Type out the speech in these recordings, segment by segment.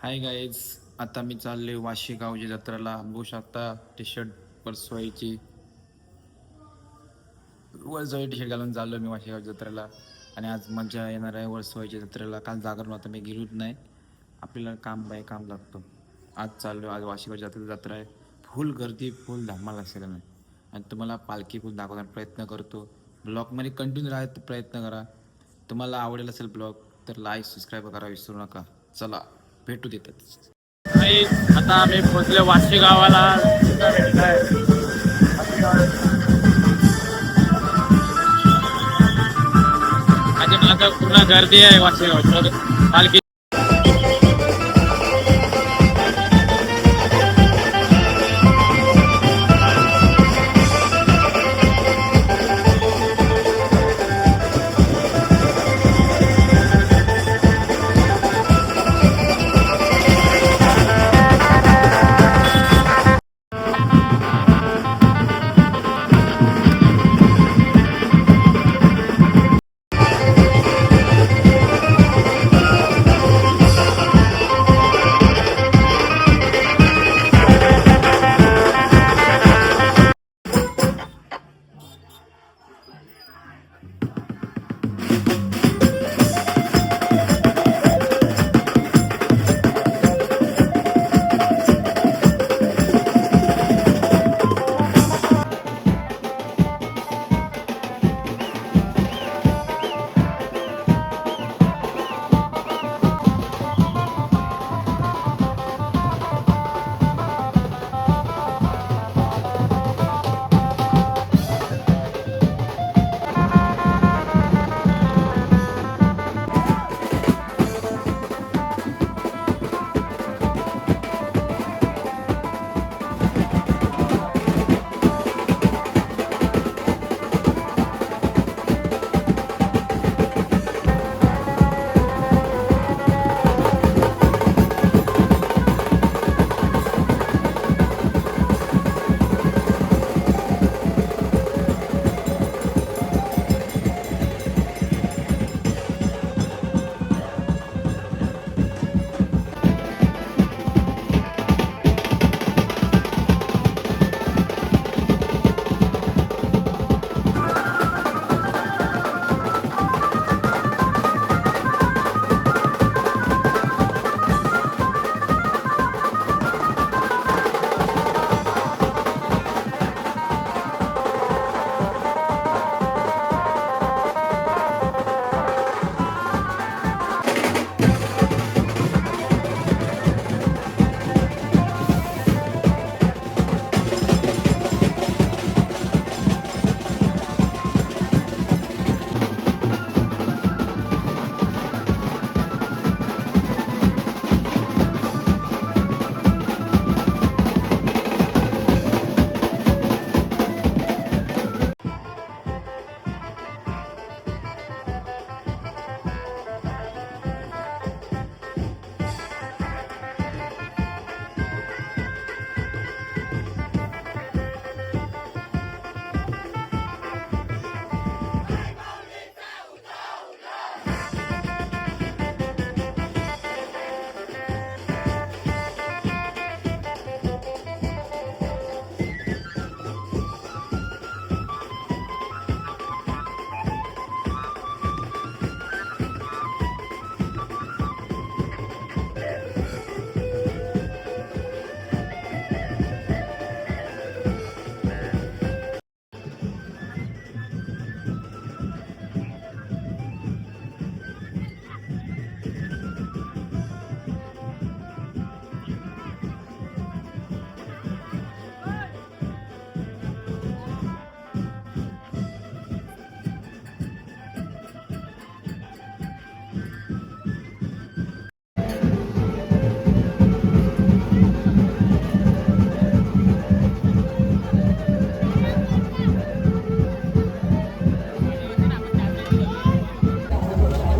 Hi guys, आता मी चाललोय वाशी गावची जत्रेला. बघू शकता टी शर्ट वर्सवाईची टी शर्ट घालून चाललो मी वाशी गावची जत्रेला. आणि आज मजा येणार आहे वर्सवाईच्या जत्रेला. काल जागरण होता, मी गेलोच नाही. आपल्याला काम बाय काम लागतो. आज चाललो, आज वाशी गावची जत्रा आहे. फुल गर्दी, फुल धमाल असेल नाही. आणि तुम्हाला पालखी फुल दाखवण्याचा प्रयत्न करतो. ब्लॉगमध्ये कंटिन्यू राहायचा प्रयत्न करा. तुम्हाला आवडेल असेल ब्लॉग तर लाईक सबस्क्राईब करा विसरू नका. चला भेटू देतात. आता आम्ही पोहोचलो वाशी गावाला. माझ्या मागं पूर्ण गर्दी आहे वाशी गाव पालखी.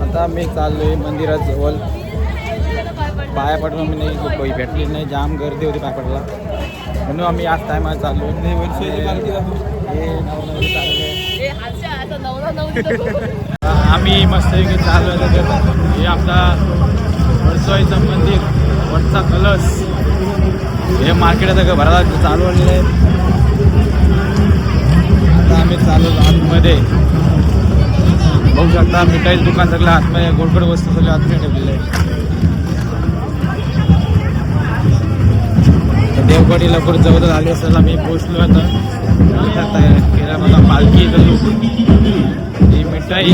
आता मी चाललोय मंदिराजवळ. पाया पडून मी नाही कोई भेटली नाही, जाम गर्दी होती पाया पडला, म्हणून आम्ही आज टायमाला चाललो. आम्ही मस्त चाललो. हे आपला वर्सवाईचं मंदिर. वरचा कलश हे मार्केट आता भरायला चालू आलेलं आहे. आता आम्ही चालू आतमध्ये बघू शकता. मिठाईचं दुकान सगळं आतमध्ये, गोडगोड वस्तू सगळं आतमध्ये ठेवलेलं आहे. देवगडीला लवकर जवळ आले असेल. आम्ही पोचलो आता केला मला पालखी ही मिठाई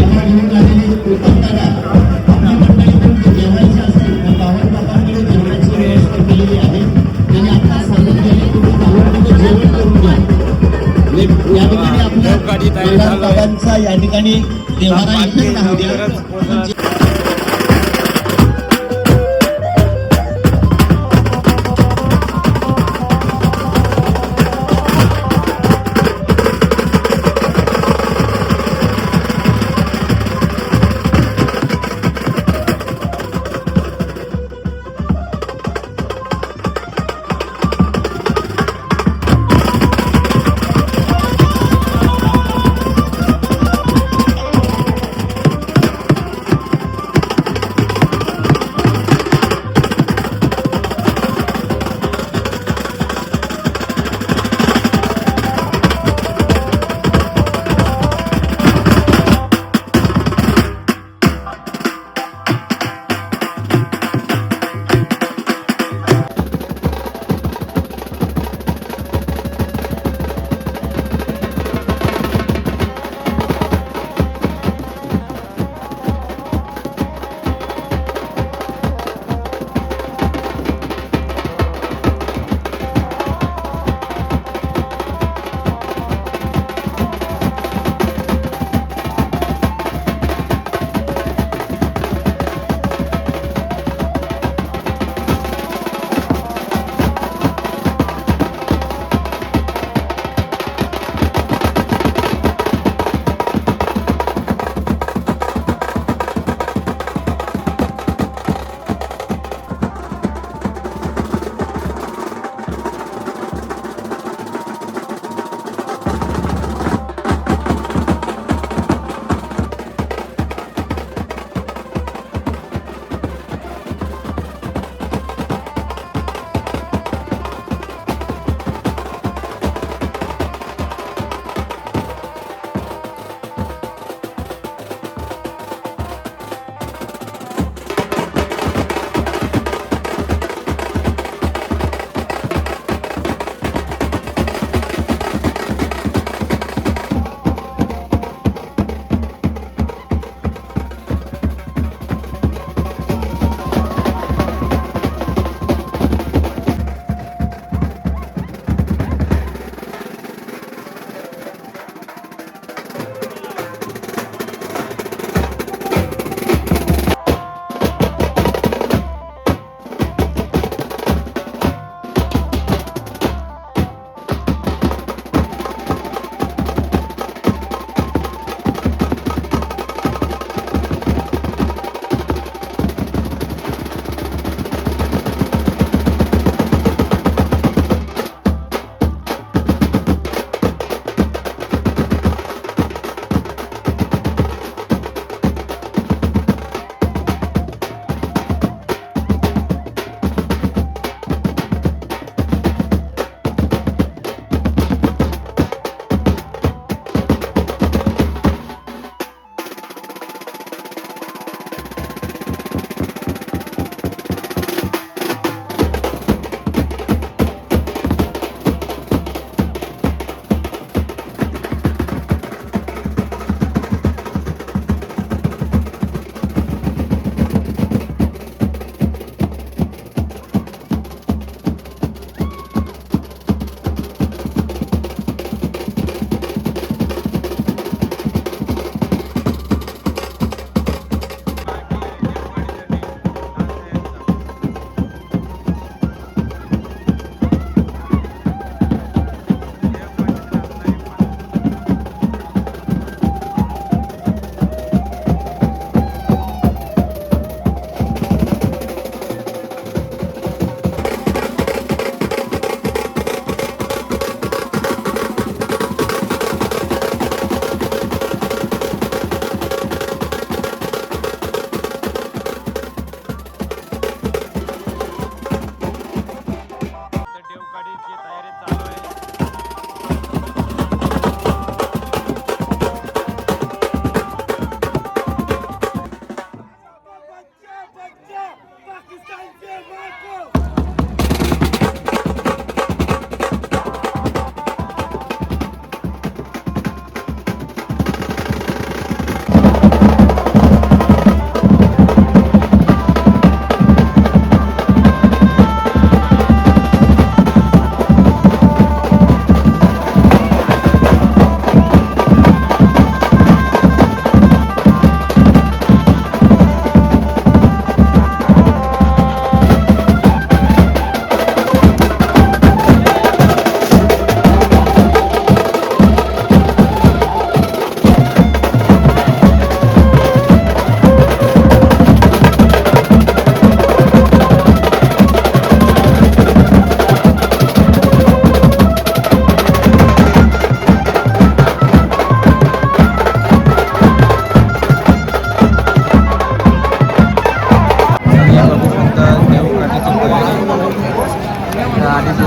देवगाडी तयारी झाली या ठिकाणी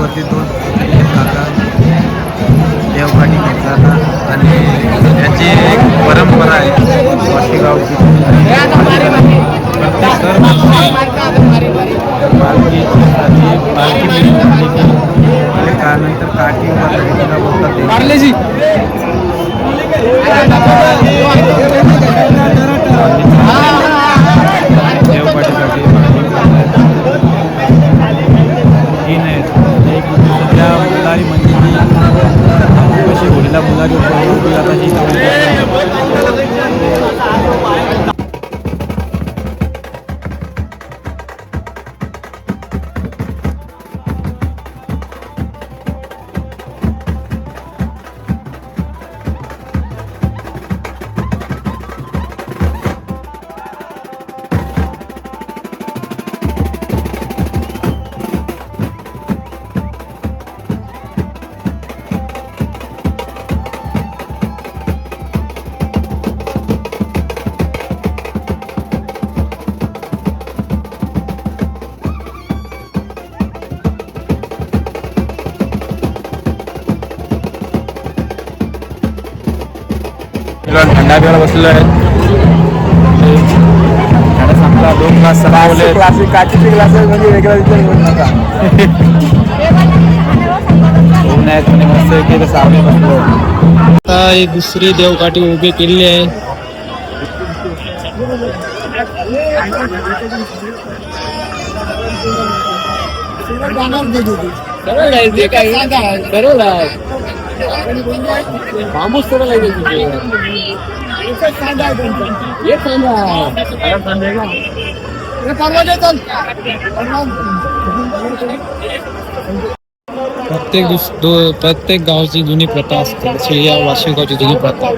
वरती दोन काका देवकाठी घेतला आणि त्याची एक परंपरा आहे वाशीगावची. त्यानंतर काठी देवकाठीसाठी मुलारी म्हणजे कशी होळीला मुलारी आता ही थंडा प्यायला बसलेलो आहे. सांगता 2 ग्लास क्लासिक काचेचे ग्लासेस म्हणजे वेगळा विचार करू नका. ऊन आहेत म्हणजे मस्त की सावली बसलो. आता ही दुसरी देवकाठी उभी केली आहे. बांबूस थोडं लागेल प्रत्येक गावची जुनी प्रथा असते. तशी या वाशीगावची जुनी प्रथा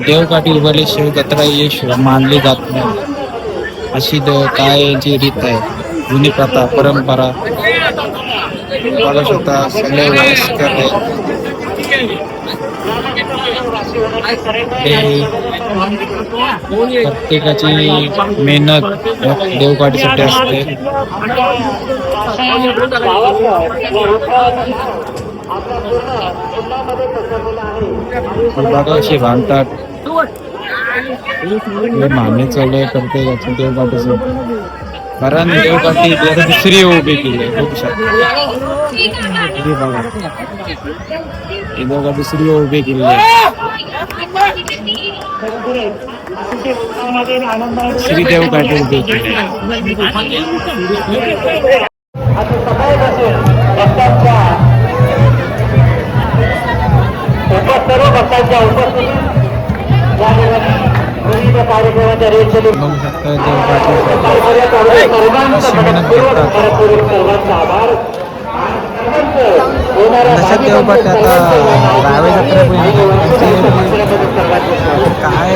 देवकाठी उभारल्याशिवाय जत्रा येशिवाय मानली जात नाही. अशी काय जी रीत आहे, जुनी प्रथा परंपरा बघू शकता. सगळे वयस्कर प्रत्येकाची मेहनत देवकाठीसाठी असते. बघा अशी बांधतात. मागणी चालू आहे प्रत्येकाची देवकाठीची. कारण देवकाठी दुसरी उभी केली आहे. बघू शकता बघा दुसरी उभी केली आहे. श्री देवकाठी उभी केली. सर्व भक्तांच्या उपस्थितीत कार्यक्रमाच्या रेट बघू शकता. देवकाठी देवकाठी आता रावे जत्रा काय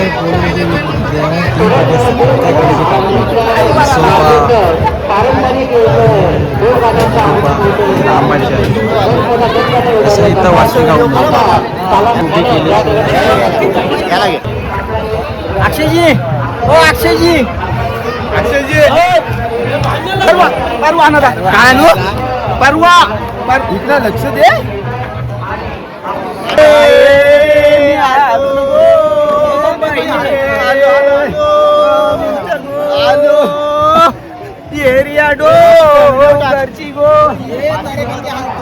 असं इथं वाशीगाव उभी केली. अक्षयजी, ओ अक्षयजी, अक्षयजी परवा ना काय नो परवा इथलं लक्ष दे. एरिया डो घरची गो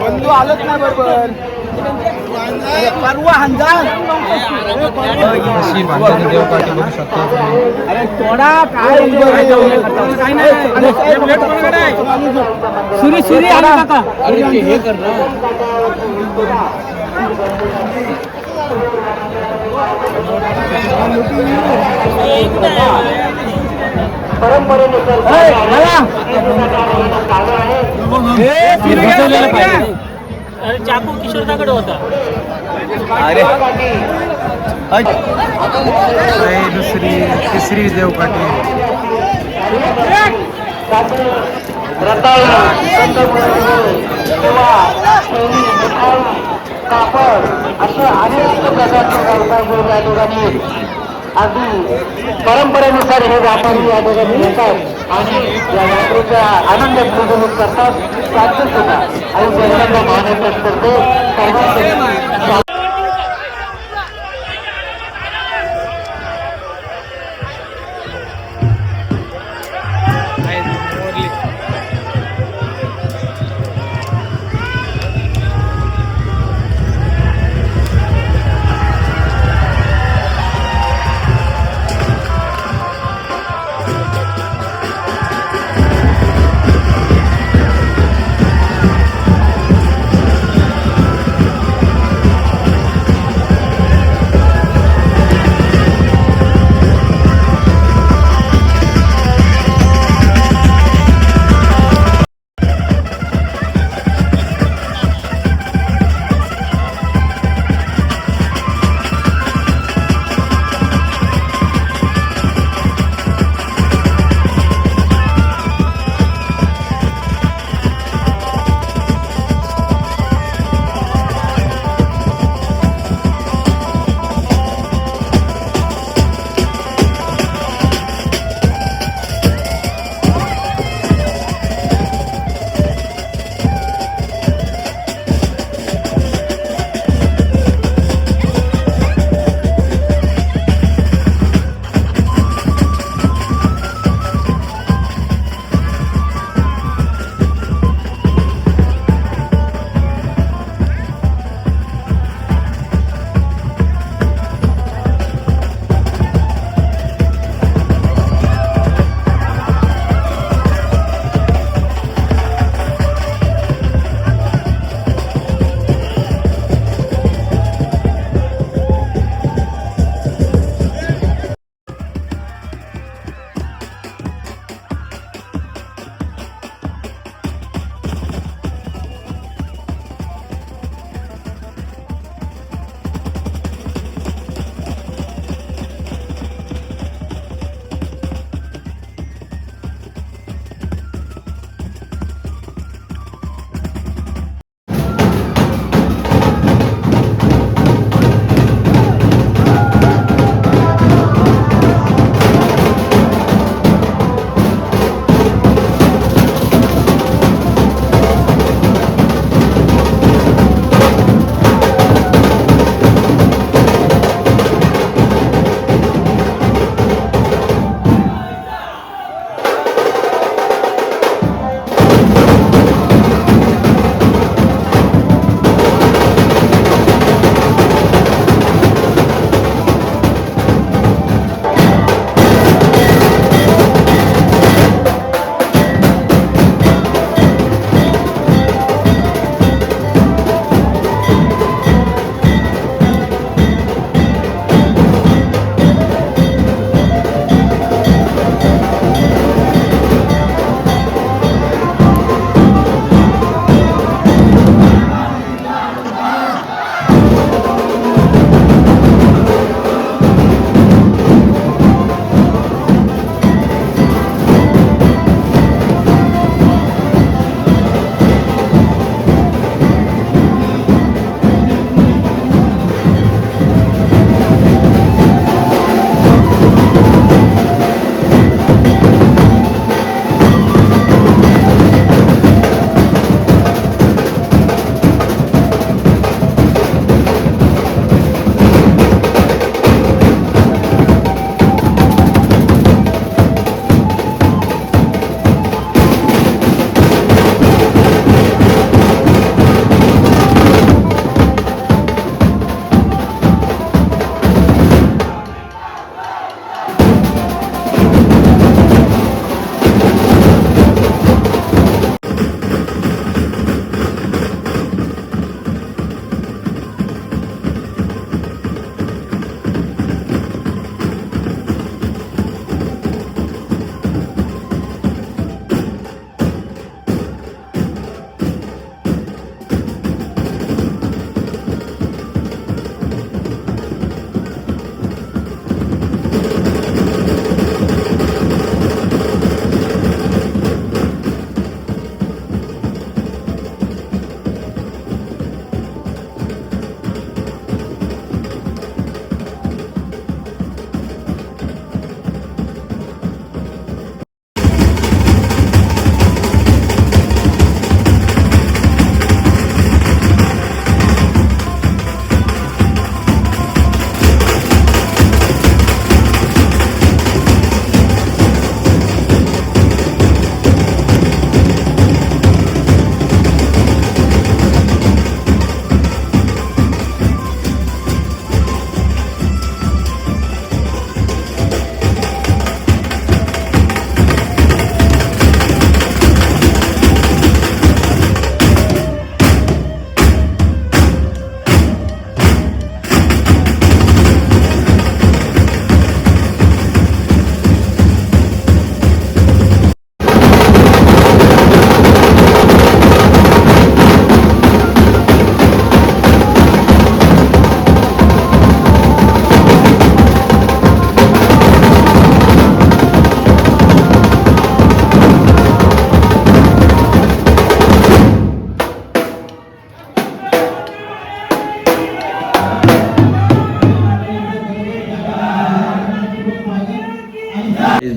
बंधू आलत नाही बरोबर परवा हंजार अरे थोडा काय सुरी सुरी आला काका अरे हे कर अरे चाकू किशोरदाकडे होता. अरे दुसरी तिसरी देवकाठी कापड असे अनेक प्रकारचे व्यवसाय या ठिकाणी अगदी परंपरेनुसार हे व्यापारी या ठिकाणी येतात आणि या यात्रेचा आनंद उपभोग करतात. त्याचे सुद्धा आणि जगन्नाथ महाराष्ट्र करते सर्वांचे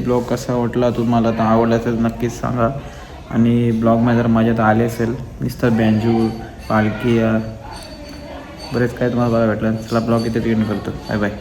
ब्लॉग कसा वाटला तुम्हाला तर आवडला तर नक्कीच सांगा. आणि ब्लॉगमध्ये जर मजा तर आली असेल नुसतं बँजू पालखी बरेच काय तुम्हाला बघायला भेटलं. चला ब्लॉग इथे करतो. Bye bye.